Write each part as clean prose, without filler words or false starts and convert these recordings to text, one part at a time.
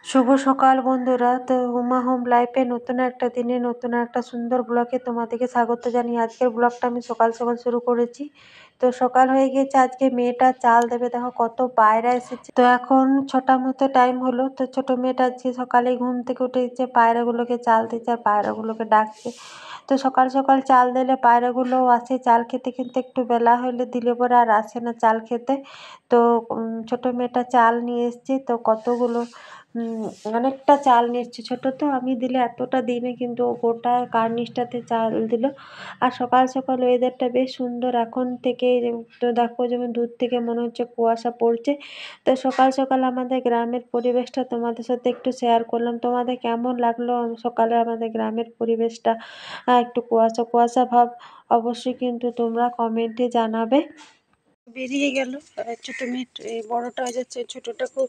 শুভ সকাল বন্ধুরা। তো উমা হোম লাইফে নতুন একটা দিনে নতুন একটা সুন্দর ব্লগে তোমাদেরকে স্বাগত জানিয়ে আজকের ব্লগটা আমি সকাল সকাল শুরু করেছি। তো সকাল হয়ে গিয়েছে, আজকে মেয়েটা চাল দেবে, দেখো কত পায়রা এসেছে। তো এখন 6টা মতো টাইম হলো। তো ছোট মেয়েটা আজকে সকালে ঘুম থেকে উঠে দিচ্ছে, পায়রাগুলোকে চাল দিচ্ছে আর পায়রাগুলোকে ডাকছে। তো সকাল সকাল চাল দিলে পায়রাগুলোও আসে চাল খেতে, কিন্তু একটু বেলা হলে দিলে পরে আর আসে না চাল খেতে। তো ছোট মেয়েটা চাল নিয়ে এসছে, তো কতগুলো অনেকটা চাল নিচ্ছে। ছোট তো আমি দিলে এতটা দিনে, কিন্তু ও গোটা কার্নিশটাতে চাল দিল। আর সকাল সকাল ওয়েদারটা বেশ সুন্দর এখন থেকে। তো দেখো যেমন দূর থেকে মনে হচ্ছে কুয়াশা পড়ছে। তো সকাল সকাল আমাদের গ্রামের পরিবেশটা তোমাদের সাথে একটু শেয়ার করলাম। তোমাদের কেমন লাগলো সকালে আমাদের গ্রামের পরিবেশটা? একটু কুয়াশা কুয়াশা ভাব, অবশ্যই কিন্তু তোমরা কমেন্টে জানাবে। বেরিয়ে গেল ছোট মেয়ে, বড়টা হয়ে যাচ্ছে, ছোটটাকেও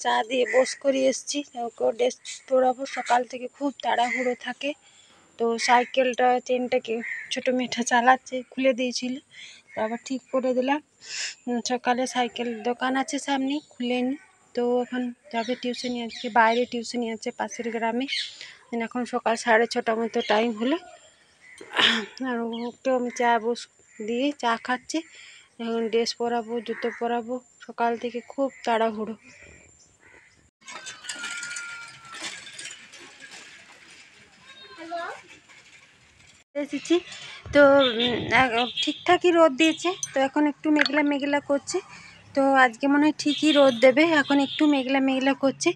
চা দিয়ে বস করে এসছি, ওকেও ড্রেস পরাবো। সকাল থেকে খুব তাড়াহুড়ো থাকে। তো সাইকেলটা চেনটাকে ছোট মেয়েটা চালাচ্ছে, খুলে দিয়েছিল, তো আবার ঠিক করে দিলাম। সকালে সাইকেল দোকান আছে সামনে, খুলেনি। তো এখন যাবে টিউশনি, আজকে বাইরে টিউশনি আছে পাশের গ্রামে। এখন সকাল 6:30 মতো টাইম হলো। আর ওকেও আমি চা বস দিয়ে চা খাচ্ছে। এখন ড্রেস পরাবো, জুতো পরাবো। সকাল থেকে খুব তাড়াহুড়ো। এসেছি তো ঠিকঠাকই রোদ দিয়েছে। তো এখন একটু মেঘলা মেঘলা করছে। তো আজকে মনে হয় ঠিকই রোদ দেবে, এখন একটু মেঘলা মেঘলা করছে।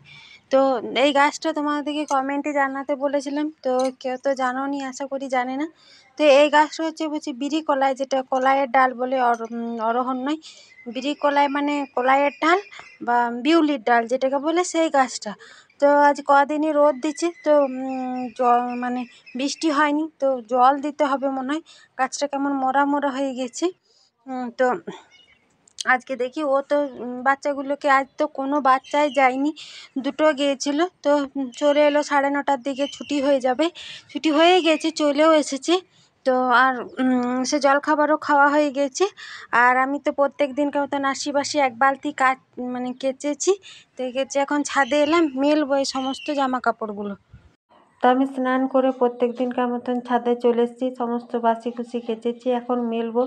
তো এই গাছটা তোমাদেরকে কমেন্টে জানাতে বলেছিলাম, তো কেউ তো জানোনি, আশা করি জানে না। তো এই গাছটা হচ্ছে বিড়ি কলাই, যেটা কলাইয়ের ডাল বলে, অরহর নয়। বিড়ি কলাই মানে কলাইয়ের ডাল বা বিউলির ডাল যেটাকে বলে, সেই গাছটা। তো আজ কদিনই রোদ দিচ্ছে, তো মানে বৃষ্টি হয়নি, তো জল দিতে হবে মনে হয়। গাছটা কেমন মরা মরা হয়ে গেছে। তো আজকে দেখি ও তো বাচ্চাগুলোকে, আজ তো কোনো বাচ্চাই যায়নি, দুটো গিয়েছিল। তো চলে এলো 9:30টার দিকে, ছুটি হয়ে যাবে, ছুটি হয়ে গেছে, চলেও এসেছে। তো আর সে জলখাবারও খাওয়া হয়ে গেছে। আর আমি তো প্রত্যেক দিনকার মতন আশিপাশি এক বালতি মানে কেচেছি। তো কেচে এখন ছাদে এলাম, মেলবো এই সমস্ত জামা কাপড়গুলো। তো আমি স্নান করে প্রত্যেক দিনকার মতন ছাদে চলে এসেছি, সমস্ত বাসি কুসি কেচেছি, এখন মেলবো।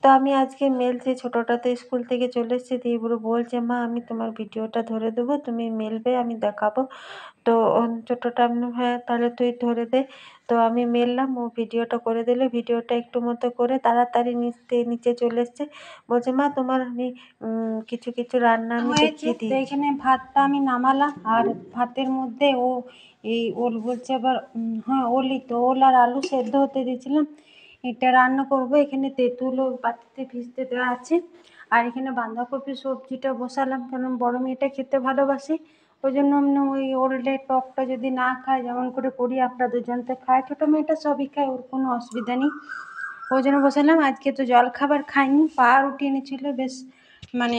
তো আমি আজকে মেলছি, ছোটোটা তো স্কুল থেকে চলে এসেছি, দিদিবুড়ো বলছে মা আমি তোমার ভিডিওটা ধরে দেবো, তুমি মেলবে, আমি দেখাবো। তো ছোটোটা আমি হ্যাঁ তাহলে তুই ধরে দে। তো আমি মেললাম, ও ভিডিওটা করে দিলে, ভিডিওটা একটু মতো করে তাড়াতাড়ি নিচে চলে এসছে। বলছে মা তোমার আমি কিছু কিছু রান্না আমি দেখিয়ে দিই। এখানে ভাতটা আমি নামালাম, আর ভাতের মধ্যে এই ওল বলছে আবার, হ্যাঁ ওলই তো, ওল আর আলু সেদ্ধ হতে দিয়েছিলাম, এটা রান্না করব। এখানে তেঁতুলও পাতিতে ভিজতে দেওয়া আছে। আর এখানে বাঁধাকপি সবজিটা বসালাম, কারণ বড় মেয়েটা খেতে ভালোবাসে। ওই জন্য আমি ওই ওলের টকটা যদি না খায়, যেমন করে করি, আমরা দুজন তো খাই, ছোটো মেয়েটা সবই খায়, ওর কোনো অসুবিধা নেই। ওই জন্য বসালাম। আজকে তো জল খাবার খাইনি, পাউরুটি এনেছিল, বেশ মানে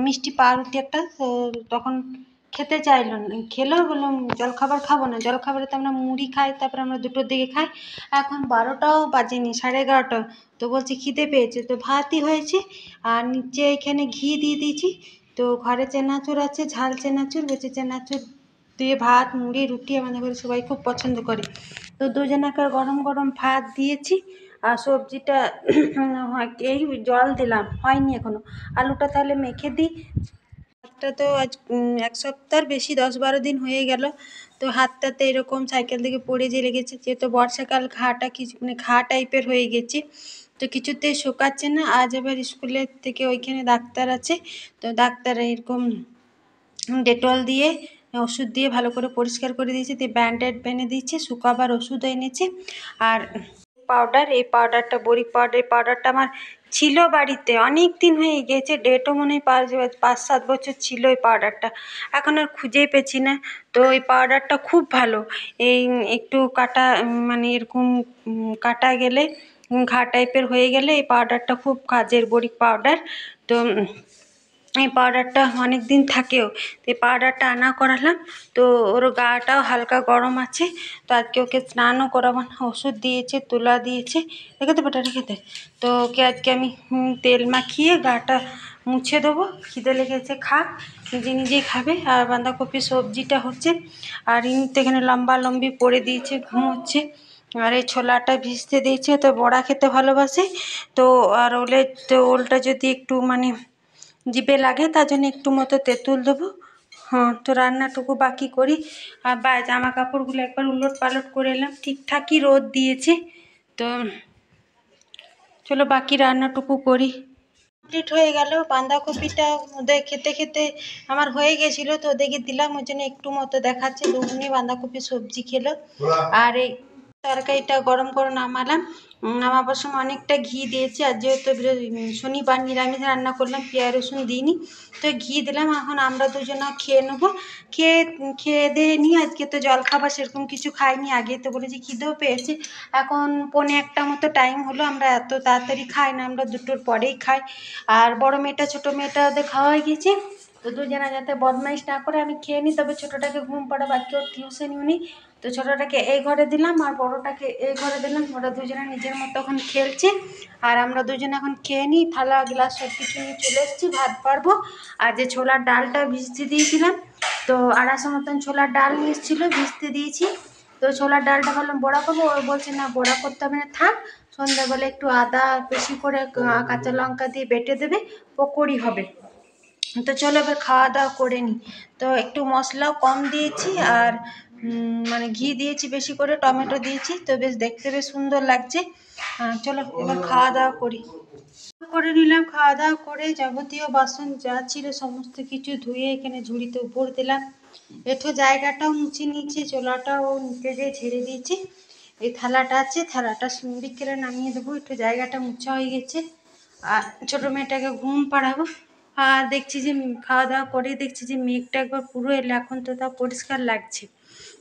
মিষ্টি পাউরুটি একটা। তো তখন খেতে চাইলো না, খেলেও বললাম জলখাবার খাবো না, জলখাবারে তো আমরা মুড়ি খাই, তারপরে আমরা 2টোর দিকে খাই। এখন 12টাও বাজেনি, 11:30। তো বলছে খিদে পেয়েছে, তো ভাতই হয়েছে। আর নিচে এখানে ঘি দিয়ে দিয়েছি। তো ঘরে চেনাচুর আছে, ঝাল চেনাচুর, বেঁচে চেনাচুর দিয়ে ভাত, মুড়ি, রুটি আমাদের ঘরে সবাই খুব পছন্দ করে। তো দুজনাকার গরম গরম ভাত দিয়েছি। আর সবজিটা এই জল দিলাম, হয়নি এখনো। আলুটা তাহলে মেখে দিই। হাতটা তো আজ 1 সপ্তাহের বেশি, 10-12 দিন হয়ে গেল। তো হাতটাতে এরকম সাইকেল থেকে পড়ে যে লেগেছে, যেহেতু বর্ষাকাল, ঘাটা কিছু মানে ঘা টাইপের হয়ে গেছে। তো কিছুতেই শোকাচ্ছে না। আজ আবার স্কুলের থেকে ওইখানে ডাক্তার আছে, তো ডাক্তার এরকম ডেটল দিয়ে ওষুধ দিয়ে ভালো করে পরিষ্কার করে দিয়েছে, দিয়ে ব্যান্ডেড বেঁধে দিয়েছে, শুকাবার ওষুধ এনেছে। আর পাউডার, এই পাউডারটা বরিক পাউডার, এই পাউডারটা আমার ছিল বাড়িতে, অনেক দিন হয়ে গিয়েছে, ডেটও মনে হয় 5-7 বছর ছিল এই পাউডারটা, এখন আর খুঁজেই পেয়েছি না। তো এই পাউডারটা খুব ভালো। এই একটু কাটা মানে এরকম কাটা গেলে, ঘা টাইপের হয়ে গেলে, এই পাউডারটা খুব কাজের, বরিক পাউডার। তো এই পাউডারটা অনেক দিন থাকেও। তো এই পাউডারটা আনা করালাম। তো ওর গাটাও হালকা গরম আছে, তো আজকে ওকে স্নানও করাবো না, ওষুধ দিয়েছে, তুলা দিয়েছে, রেখে দে বেটা রেখে দে। তো ওকে আজকে আমি তেল মাখিয়ে গাটা মুছে দেবো। খিদে লেগেছে, খাক, নিজে নিজেই খাবে। আর বাঁধাকপি সবজিটা হচ্ছে, আর ইনি তো এখানে লম্বা লম্বি পড়ে দিয়েছে, ঘুমোচ্ছে। আর এই ছোলাটা ভিজতে দিয়েছে, তো বড়া খেতে ভালোবাসে তো। আর ওলটা যদি একটু মানে জিভে লাগে, তার জন্য একটু মতো তেঁতুল দেবো। হ্যাঁ, তো রান্নাটুকু বাকি করি। আর জামা কাপড়গুলো একবার উলট পালট করে এলাম, ঠিকঠাকই রোদ দিয়েছে। তো চলো বাকি রান্নাটুকু করি। কমপ্লিট হয়ে গেল। বাঁধাকপিটা ওদের খেতে খেতে আমার হয়ে গেছিলো, তো ওদেরকে দিলাম, ওই জন্য একটু মতো দেখাচ্ছে। দুগুনি বাঁধাকপি সবজি খেলো। আর এই তরকারিটা গরম করে নামালাম। নামাবার সময় অনেকটা ঘি দিয়েছি, আর যেহেতু শনিবার নিরামিষ রান্না করলাম, পেঁয়াজ রসুন দিইনি, তো ঘি দিলাম। এখন আমরা দুজনা খেয়ে নেবো। খেয়ে দিয়ে নিই। আজকে তো জল খাবার সেরকম কিছু খাইনি, আগে তো বলেছি খিদেও পেয়েছে। এখন 1:45 মতো টাইম হলো। আমরা এত তাড়াতাড়ি খাই না, আমরা 2টোর পরেই খাই। আর বড় মেয়েটা ছোটো মেয়েটা ওদের খাওয়া হয়ে গেছে, তো দুজনা যাতে বদমাইশ না করে আমি খেয়ে নিই, তবে ছোটোটাকে ঘুম পাড়াবো, আজকে ওর টিউশনই নেই। তো ছোটোটাকে এই ঘরে দিলাম আর বড়োটাকে এই ঘরে দিলাম। ওরা দুজনে নিজের মতো এখন খেলছে। আর আমরা দুজনে এখন খেয়ে নিই। থালা গ্লাস সব কিছু নিয়ে চলে এসেছি, ভাত পারবো। আর যে ছোলার ডালটা ভিজতে দিয়েছিলাম, তো 250 মতন ছোলার ডাল নিয়ে এসেছিলো, ভিজতে দিয়েছি। তো ছোলার ডালটা ভাবলাম বড়া করবো, ও বলছে না বড়া করতে হবে না, থাক, সন্ধ্যাবেলা একটু আদা বেশি করে কাঁচা লঙ্কা দিয়ে বেটে দেবে, পকোড়ি হবে। তো চলো এবার খাওয়া দাওয়া করে নিই। তো একটু মশলাও কম দিয়েছি, আর মানে ঘি দিয়েছি বেশি করে, টমেটো দিয়েছি, তো বেশ দেখতে বেশ সুন্দর লাগছে। চলো এবার খাওয়া দাওয়া করি। করে নিলাম। খাওয়া দাওয়া করে যাবতীয় বাসন যা ছিল সমস্ত কিছু ধুয়ে এখানে ঝুড়িতে উপর দিলাম। একটু জায়গাটাও মুছে নিয়েছি, চোলাটাও নিচে দিয়ে ঝেড়ে দিয়েছি। এই থালাটা আছে, থালাটা বিকেলে নামিয়ে দেবো। একটু জায়গাটা মুছা হয়ে গেছে। আর ছোটো মেয়েটাকে ঘুম পাড়াবো। আর দেখছি যে খাওয়া দাওয়া করে দেখছি যে মেঘটা একবার পুরো এলো, এখন তো তা পরিষ্কার লাগছে।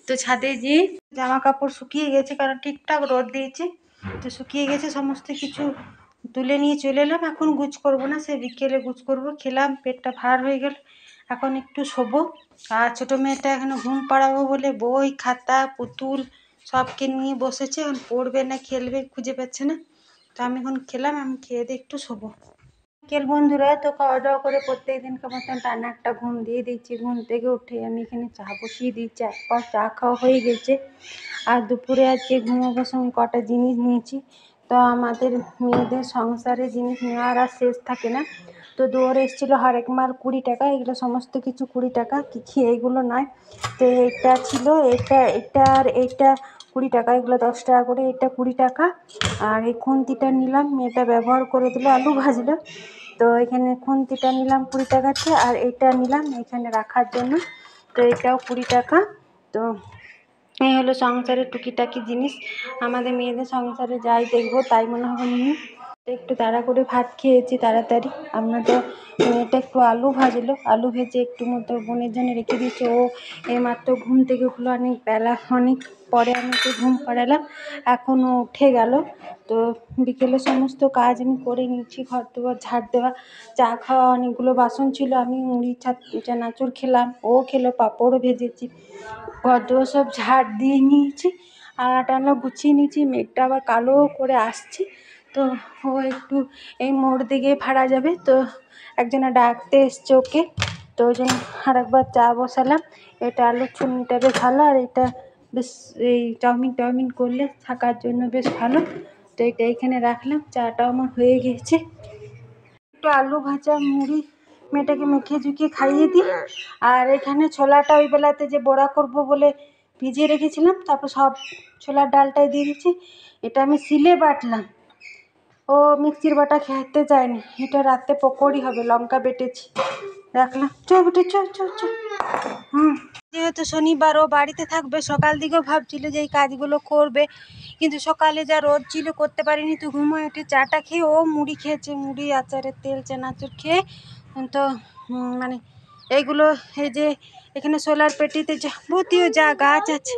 তো ছাদে যেয়ে জামা কাপড় শুকিয়ে গেছে, কারণ ঠিকঠাক রোদ দিয়েছে, তো শুকিয়ে গেছে। সমস্ত কিছু তুলে নিয়ে চলে এলাম। এখন গুছ করবো না, সে বিকেলে গুছ করবো। খেলাম, পেটটা ভার হয়ে গেল, এখন একটু শোবো। আর ছোটো মেয়েটা এখানে ঘুম পাড়াবো বলে বই খাতা পুতুল সবকে নিয়ে বসেছে, এখন পড়বে না খেলবে খুঁজে পাচ্ছে না। তো আমি এখন খেলাম, আমি খেয়ে দিয়ে একটু শোবো। বিকেল বন্ধুরা, তো খাওয়া দাওয়া করে প্রত্যেক দিনকার মতন টানা একটা ঘুম দিয়ে দিচ্ছি। ঘুম থেকে উঠে আমি এখানে চা বসিয়ে দিচ্ছি, 1 কাপ চা খাওয়া হয়ে গেছে। আর দুপুরে আজকে ঘুমাবার সময় কটা জিনিস নিয়েছি। তো আমাদের মেয়েদের সংসারে জিনিস নেওয়ার আর শেষ থাকে না। তো দুয়ারে এসেছিলো হরেক মাল 20 টাকা, এগুলো সমস্ত কিছু 20 টাকা, কিছু এইগুলো নয়। তো এটা ছিল, এটা আর এইটা 20 টাকা, এগুলো 10 টাকা করে, এটা 20 টাকা। আর এই খুন্তিটা নিলাম, মেয়েটা ব্যবহার করে দিল, আলু ভাজলো। তো এখানে খুন্তিটা নিলাম 20 টাকাতে, আর এইটা নিলাম এখানে রাখার জন্য, তো এটাও 20 টাকা। তো এই হলো সংসারের টুকিটাকি জিনিস। আমাদের মেয়েদের সংসারে যাই দেখবো তাই মনে হবে নিই। একটু তাড়া করে ভাত খেয়েছি তাড়াতাড়ি। আমরা তো মেয়েটা একটু আলু ভাজলো, আলু ভেজে একটু মতো বোনের জন্য রেখে দিয়েছে। ও এইমাত্র ঘুম থেকে উঠলো, অনেক বেলা, অনেক পরে আমি একটু ঘুম পাড়ালাম, এখনও উঠে গেল। তো বিকেলে সমস্ত কাজ আমি করে নিচ্ছি, ঘর দুয়ার ঝাড় দেওয়া, চা খাওয়া, অনেকগুলো বাসন ছিল, আমি মুড়ি চানাচুর খেলাম, ও খেলো, পাঁপড়ও ভেজেছি, ঘর দুয়ার সব ঝাড় দিয়ে নিয়েছি, আর টানা গুছিয়ে নিয়েছি। মেঘটা আবার কালো করে আসছে, তো ও একটু এই মোড় দিকে ভাড়া যাবে, তো একজনে ডাকতে এসছে ওকে, তো ওই জন্য আর একবার চা বসালাম। এটা আলুর চুনিটা বেশ ভালো, আর এটা বেশ এই চাউমিন করলে থাকার জন্য বেশ ভালো। তো এটা এখানে রাখলাম, চাটাও আমার হয়ে গেছে। একটু আলু ভাজা মুড়ি মেয়েটাকে মেখে ঝুঁকিয়ে খাইয়ে দিই। আর এখানে ছোলাটা ওই বেলাতে যে বড়া করব বলে ভিজিয়ে রেখেছিলাম, তারপর সব ছোলার ডালটাই দিয়ে দিচ্ছি। এটা আমি শিলে বাটলাম, ও মিক্সির বাটা খেতে চায়নি। এটা রাতে পকোড়ি হবে, লঙ্কা বেটেছি, রাখলাম। বেটে চ। যেহেতু শনিবার ও বাড়িতে থাকবে, সকাল দিকেও ভাবছিল যে এই কাজগুলো করবে, কিন্তু সকালে যা রোদ ছিল করতে পারিনি। তো ঘুমোয় উঠে চাটা খেয়ে ও মুড়ি খেয়েছে, মুড়ি আচারের তেল চানাচুর খেয়ে। তো মানে এইগুলো, এই যে এখানে সোলার পেটিতে যাবতীয় যা গাছ আছে